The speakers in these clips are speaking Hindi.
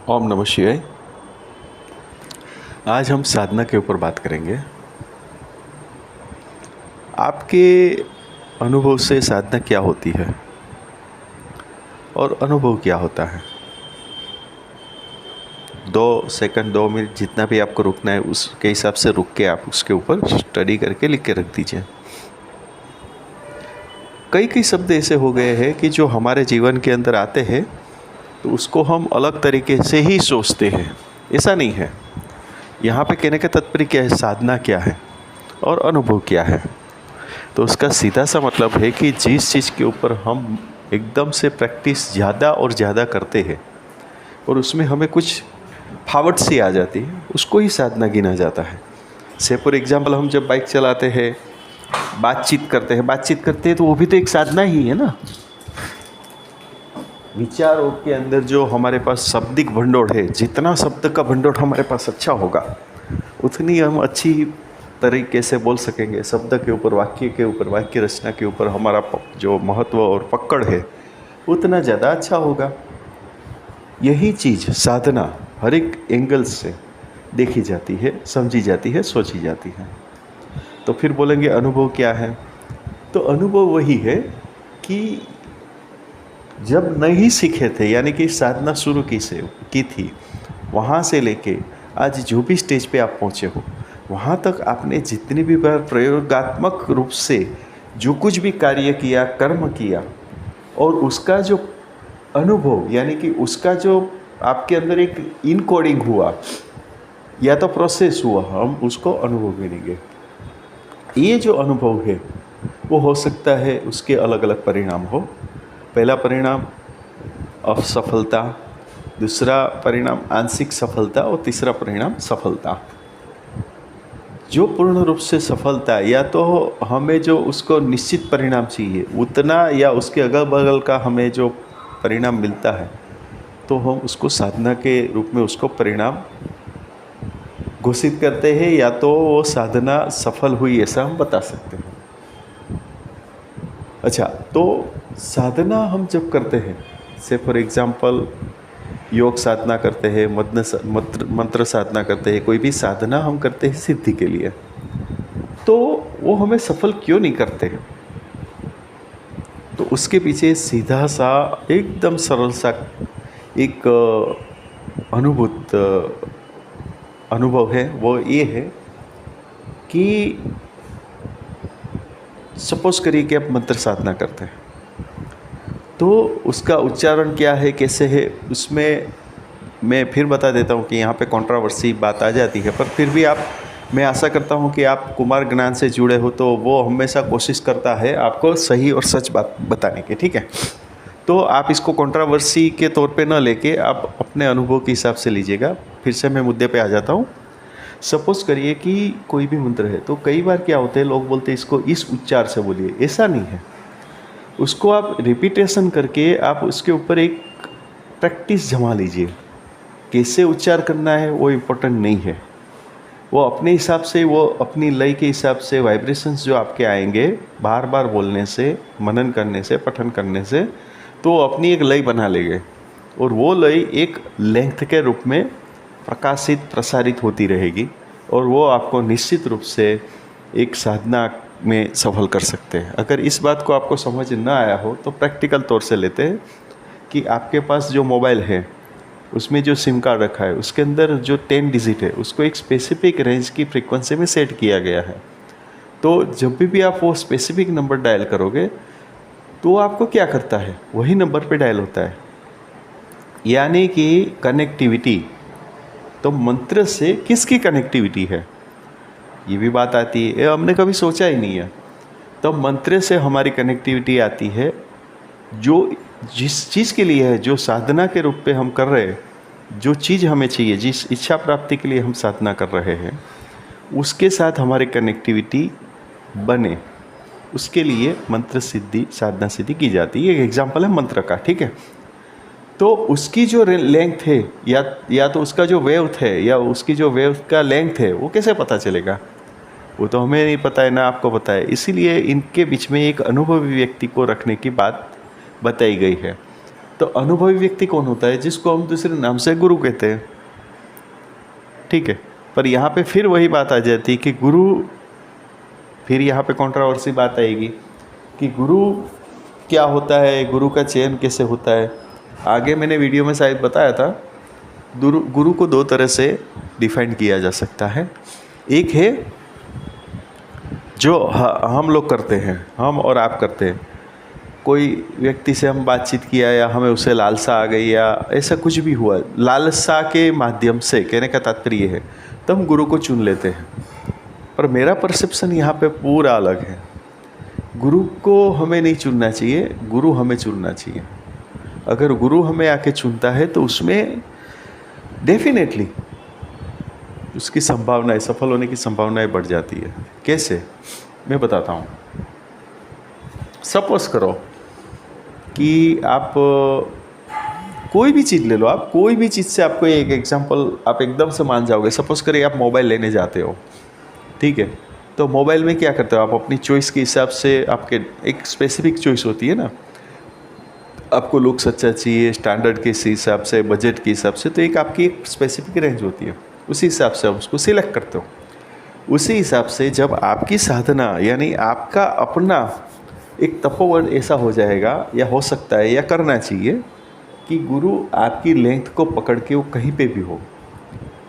ओम नमः शिवाय। आज हम साधना के ऊपर बात करेंगे। आपके अनुभव से साधना क्या होती है और अनुभव क्या होता है? 2 सेकंड 2 मिनट जितना भी आपको रुकना है उसके हिसाब से रुक के आप उसके ऊपर स्टडी करके लिख के रख दीजिए। कई कई शब्द ऐसे हो गए हैं कि जो हमारे जीवन के अंदर आते हैं तो उसको हम अलग तरीके से ही सोचते हैं। ऐसा नहीं है। यहाँ पे कहने का तात्पर्य क्या है, साधना क्या है और अनुभव क्या है। तो उसका सीधा सा मतलब है कि जिस चीज़ के ऊपर हम एकदम से प्रैक्टिस ज़्यादा और ज़्यादा करते हैं और उसमें हमें कुछ फावट सी आ जाती है, उसको ही साधना गिना जाता है। से फॉर एग्जाम्पल हम जब बाइक चलाते हैं, बातचीत करते हैं तो वो भी तो एक साधना ही है ना। विचारों के अंदर जो हमारे पास शब्दिक भंडोर है, जितना शब्द का भंडोर हमारे पास अच्छा होगा उतनी हम अच्छी तरीके से बोल सकेंगे। शब्द के ऊपर, वाक्य के ऊपर, वाक्य रचना के ऊपर हमारा जो महत्व और पकड़ है उतना ज़्यादा अच्छा होगा। यही चीज़ साधना हर एक एंगल से देखी जाती है, समझी जाती है, सोची जाती है। तो फिर बोलेंगे अनुभव क्या है? तो अनुभव वही है कि जब नहीं सीखे थे, यानी कि साधना शुरू की थी, वहाँ से लेके आज जो भी स्टेज पे आप पहुँचे हो, वहाँ तक आपने जितनी भी बार प्रयोगात्मक रूप से जो कुछ भी कार्य किया, कर्म किया और उसका जो अनुभव, यानी कि उसका जो आपके अंदर एक इनकोडिंग हुआ या तो प्रोसेस हुआ, हम उसको अनुभव गिनेंगे। ये जो अनुभव है वो हो सकता है उसके अलग अलग परिणाम हो। पहला परिणाम असफलता, दूसरा परिणाम आंशिक सफलता और तीसरा परिणाम सफलता। जो पूर्ण रूप से सफलता, या तो हमें जो उसको निश्चित परिणाम चाहिए उतना या उसके अगल बगल का हमें जो परिणाम मिलता है तो हम उसको साधना के रूप में उसको परिणाम घोषित करते हैं, या तो वो साधना सफल हुई ऐसा हम बता सकते हैं। अच्छा, तो साधना हम जब करते हैं, से फॉर एग्जांपल योग साधना करते हैं, मंत्र साधना करते हैं, कोई भी साधना हम करते हैं सिद्धि के लिए, तो वो हमें सफल क्यों नहीं करते? तो उसके पीछे सीधा सा एकदम सरल सा एक अनुभव है। वो ये है कि सपोज करिए कि आप मंत्र साधना करते हैं, तो उसका उच्चारण क्या है, कैसे है, उसमें मैं फिर बता देता हूँ कि यहाँ पे कंट्रोवर्सी बात आ जाती है, पर फिर भी मैं आशा करता हूँ कि आप कुमार ज्ञान से जुड़े हो तो वो हमेशा कोशिश करता है आपको सही और सच बात बताने की, ठीक है। तो आप इसको कंट्रोवर्सी के तौर पे ना लेके आप अपने अनुभव के हिसाब से लीजिएगा। फिर से मैं मुद्दे पे आ जाता हूँ। सपोज करिए कि कोई भी मंत्र है, तो कई बार क्या होता है, लोग बोलते हैं इसको इस उच्चार से बोलिए। ऐसा नहीं है, उसको आप रिपीटेशन करके आप उसके ऊपर एक प्रैक्टिस जमा लीजिए। कैसे उच्चार करना है वो इम्पोर्टेंट नहीं है, वो अपने हिसाब से, वो अपनी लय के हिसाब से वाइब्रेशंस जो आपके आएंगे बार बार बोलने से, मनन करने से, पठन करने से, तो अपनी एक लय बना लेंगे और वो लय एक लेंथ के रूप में प्रकाशित, प्रसारित होती रहेगी और वो आपको निश्चित रूप से एक साधना में सफल कर सकते हैं। अगर इस बात को आपको समझ ना आया हो तो प्रैक्टिकल तौर से लेते हैं कि आपके पास जो मोबाइल है उसमें जो सिम कार्ड रखा है उसके अंदर जो 10 डिजिट है उसको एक स्पेसिफिक रेंज की फ्रीक्वेंसी में सेट किया गया है। तो जब भी आप वो स्पेसिफिक नंबर डायल करोगे तो आपको क्या करता है, वही नंबर पे डायल होता है, यानी कि कनेक्टिविटी। तो मंत्र से किसकी कनेक्टिविटी है, ये भी बात आती है, ये हमने कभी सोचा ही नहीं है। तो मंत्र से हमारी कनेक्टिविटी आती है, जो जिस चीज़ के लिए है, जो साधना के रूप पे हम कर रहे हैं, जो चीज़ हमें चाहिए, जिस इच्छा प्राप्ति के लिए हम साधना कर रहे हैं, उसके साथ हमारी कनेक्टिविटी बने, उसके लिए मंत्र सिद्धि, साधना सिद्धि की जाती है। एक एग्जाम्पल है मंत्र का, ठीक है। तो उसकी जो लेंथ है या तो उसका जो वेव्थ है या उसकी जो वेव का लेंथ है, वो कैसे पता चलेगा? वो तो हमें नहीं पता है, ना आपको पता है। इसीलिए इनके बीच में एक अनुभवी व्यक्ति को रखने की बात बताई गई है। तो अनुभवी व्यक्ति कौन होता है? जिसको हम दूसरे नाम से गुरु कहते हैं, ठीक है। पर यहाँ पे फिर वही बात आ जाती है कि गुरु, फिर यहाँ पे कंट्रोवर्सी बात आएगी कि गुरु क्या होता है, गुरु का चयन कैसे होता है। आगे मैंने वीडियो में शायद बताया था, गुरु को दो तरह से डिफाइन किया जा सकता है। एक है जो हम लोग करते हैं, हम और आप करते हैं। कोई व्यक्ति से हम बातचीत किया या हमें उसे लालसा आ गई या ऐसा कुछ भी हुआ, लालसा के माध्यम से, कहने का तात्पर्य है, तो हम गुरु को चुन लेते हैं। पर मेरा परसेप्शन यहाँ पे पूरा अलग है। गुरु को हमें नहीं चुनना चाहिए, गुरु हमें चुनना चाहिए। अगर गुरु हमें आके चुनता है तो उसमें डेफिनेटली उसकी संभावनाएं, सफल होने की संभावनाएं बढ़ जाती है। कैसे, मैं बताता हूँ। सपोज करो कि आप कोई भी चीज़ ले लो, आप कोई भी चीज़ से आपको एक एग्जांपल आप एकदम से मान जाओगे। सपोज करिए आप मोबाइल लेने जाते हो, ठीक है। तो मोबाइल में क्या करते हो आप? अपनी चॉइस के हिसाब से, आपके एक स्पेसिफिक चॉइस होती है ना, आपको लुक्स अच्छा चाहिए, स्टैंडर्ड के हिसाब से, बजट के हिसाब से, तो एक आपकी एक स्पेसिफिक रेंज होती है, उसी हिसाब से आप उसको सिलेक्ट करते हो। उसी हिसाब से जब आपकी साधना यानी आपका अपना एक तपोवन ऐसा हो जाएगा, या हो सकता है या करना चाहिए कि गुरु आपकी लेंथ को पकड़ के वो कहीं पे भी हो,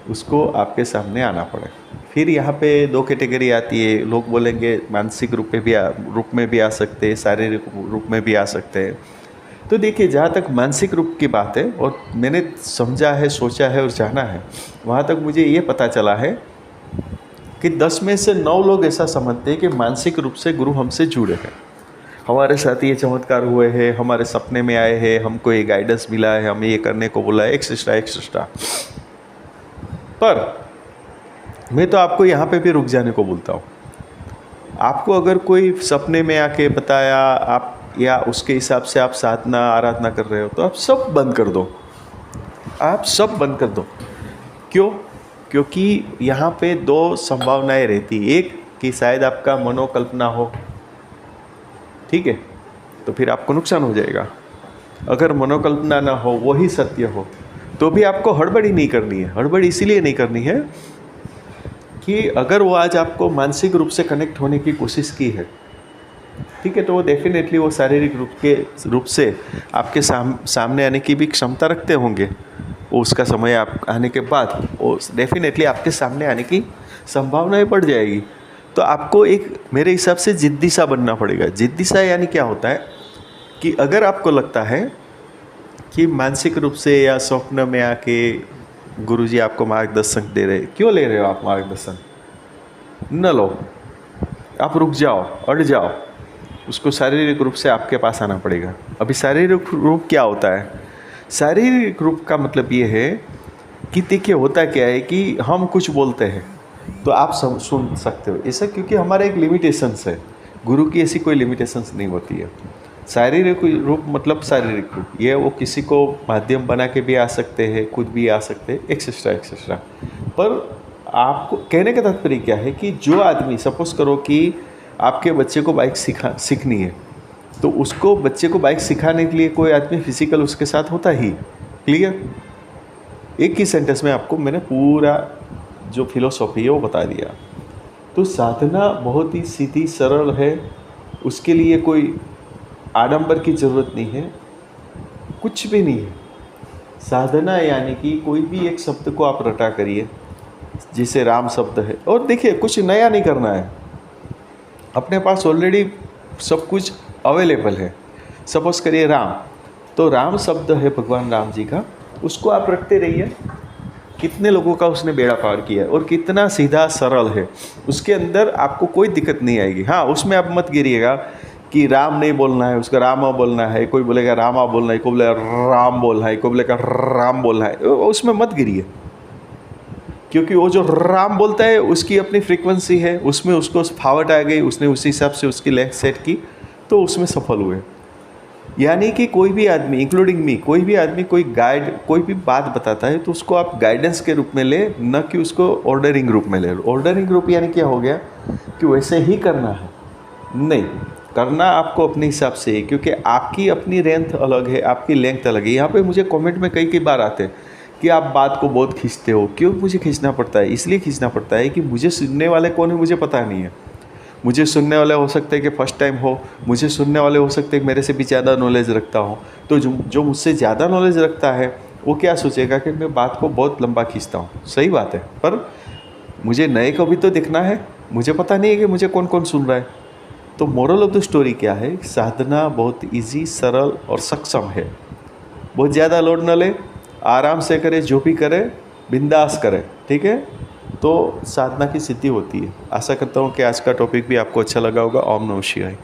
उसको आपके सामने आना पड़े। फिर यहाँ पे दो कैटेगरी आती है। लोग बोलेंगे मानसिक रूप में भी आ सकते हैं, शारीरिक रूप में भी आ सकते हैं। तो देखिए, जहाँ तक मानसिक रूप की बात है, और मैंने समझा है, सोचा है और जाना है, वहाँ तक मुझे ये पता चला है कि 10 में से 9 लोग ऐसा समझते हैं कि मानसिक रूप से गुरु हमसे जुड़े हैं, हमारे साथ ये चमत्कार हुए हैं, हमारे सपने में आए हैं, हमको ये गाइडेंस मिला है, हमें ये करने को बोला है, एक्सेट्रा। पर मैं तो आपको यहाँ पे भी रुक जाने को बोलता हूँ। आपको अगर कोई सपने में आके बताया, आप या उसके हिसाब से आप साधना आराधना कर रहे हो, तो आप सब बंद कर दो, आप सब बंद कर दो। क्यों? क्योंकि यहाँ पे दो संभावनाएं रहती। एक कि शायद आपका मनोकल्पना हो, ठीक है, तो फिर आपको नुकसान हो जाएगा। अगर मनोकल्पना ना हो, वही सत्य हो, तो भी आपको हड़बड़ी नहीं करनी है। हड़बड़ी इसीलिए नहीं करनी है कि अगर वो आज आपको मानसिक रूप से कनेक्ट होने की कोशिश की है, ठीक है, तो वो डेफिनेटली वो शारीरिक रूप से आपके सामने आने की भी क्षमता रखते होंगे। वो उसका समय आप आने के बाद वो डेफिनेटली आपके सामने आने की संभावनाएं बढ़ जाएगी। तो आपको एक, मेरे हिसाब से, जिद्दी सा बनना पड़ेगा। जिद्दी सा यानी क्या होता है कि अगर आपको लगता है कि मानसिक रूप से या स्वप्न में आके गुरुजी आपको मार्गदर्शन दे रहे, क्यों ले रहे हो आप मार्गदर्शन? न लो, आप रुक जाओ, अड़ जाओ। उसको शारीरिक रूप से आपके पास आना पड़ेगा। अभी शारीरिक रूप क्या होता है? शारीरिक रूप का मतलब ये है कि देखिए, होता क्या है कि हम कुछ बोलते हैं तो आप सुन सकते हो ऐसा, क्योंकि हमारा एक लिमिटेशंस है। गुरु की ऐसी कोई लिमिटेशंस नहीं होती है। शारीरिक रूप मतलब शारीरिक रूप, ये वो किसी को माध्यम बना के भी आ सकते हैं, खुद भी आ सकते हैं, एक्सेट्रा। पर आपको कहने का तात्पर्य क्या है कि जो आदमी, सपोज करो कि आपके बच्चे को बाइक सीखनी है, तो उसको बच्चे को बाइक सिखाने के लिए कोई आदमी फिजिकल उसके साथ होता ही। क्लियर? एक ही सेंटेंस में आपको मैंने पूरा जो फिलोसॉफी है वो बता दिया। तो साधना बहुत ही सीधी सरल है, उसके लिए कोई आडंबर की ज़रूरत नहीं है, कुछ भी नहीं है। साधना यानी कि कोई भी एक शब्द को आप रटा करिए, जिसे राम शब्द है, और देखिए कुछ नया नहीं करना है, अपने पास ऑलरेडी सब कुछ अवेलेबल है। सपोज करिए राम, तो राम शब्द है भगवान राम जी का, उसको आप रखते रहिए। कितने लोगों का उसने बेड़ा पार किया है और कितना सीधा सरल है, उसके अंदर आपको कोई दिक्कत नहीं आएगी। हाँ, उसमें आप मत गिरिएगा कि राम नहीं बोलना है, उसका रामा बोलना है, कोई बोलेगा रामा बोलना है, कोई बोलेगा राम बोलना है, कोई बोलेगा राम बोलना है, उसमें मत गिरिए। क्योंकि वो जो राम बोलता है उसकी अपनी फ्रीक्वेंसी है, उसमें उसको फावट आ गई, उसने उसी हिसाब से उसकी लेग सेट की, तो उसमें सफल हुए। यानी कि कोई भी आदमी, इंक्लूडिंग मी, कोई भी आदमी कोई भी बात बताता है तो उसको आप गाइडेंस के रूप में ले, न कि उसको ऑर्डरिंग रूप में ले। ऑर्डरिंग रूप यानी क्या हो गया कि वैसे ही करना है, नहीं, करना आपको अपने हिसाब से है, क्योंकि आपकी अपनी रेंथ अलग है, आपकी लेंथ अलग है। यहाँ पे मुझे कमेंट में कई कई बार आते हैं कि आप बात को बहुत खींचते हो। क्यों मुझे खींचना पड़ता है? इसलिए खींचना पड़ता है कि मुझे सुनने वाले कौन है मुझे पता नहीं है। मुझे सुनने वाले हो सकते हैं कि फर्स्ट टाइम हो, मुझे सुनने वाले हो सकते हैं कि मेरे से भी ज़्यादा नॉलेज रखता हो। तो जो मुझसे ज़्यादा नॉलेज रखता है वो क्या सोचेगा कि मैं बात को बहुत लंबा खींचता हूँ। सही बात है, पर मुझे नए को भी तो देखना है, मुझे पता नहीं है कि मुझे कौन कौन सुन रहा है। तो मोरल ऑफ द स्टोरी क्या है? साधना बहुत इजी, सरल और सक्षम है। बहुत ज़्यादा लोड न ले, आराम से करे, जो भी करे बिंदास करे, ठीक है? तो साधना की सिद्धि होती है। आशा करता हूँ कि आज का टॉपिक भी आपको अच्छा लगा होगा। ओम नमः शिवाय।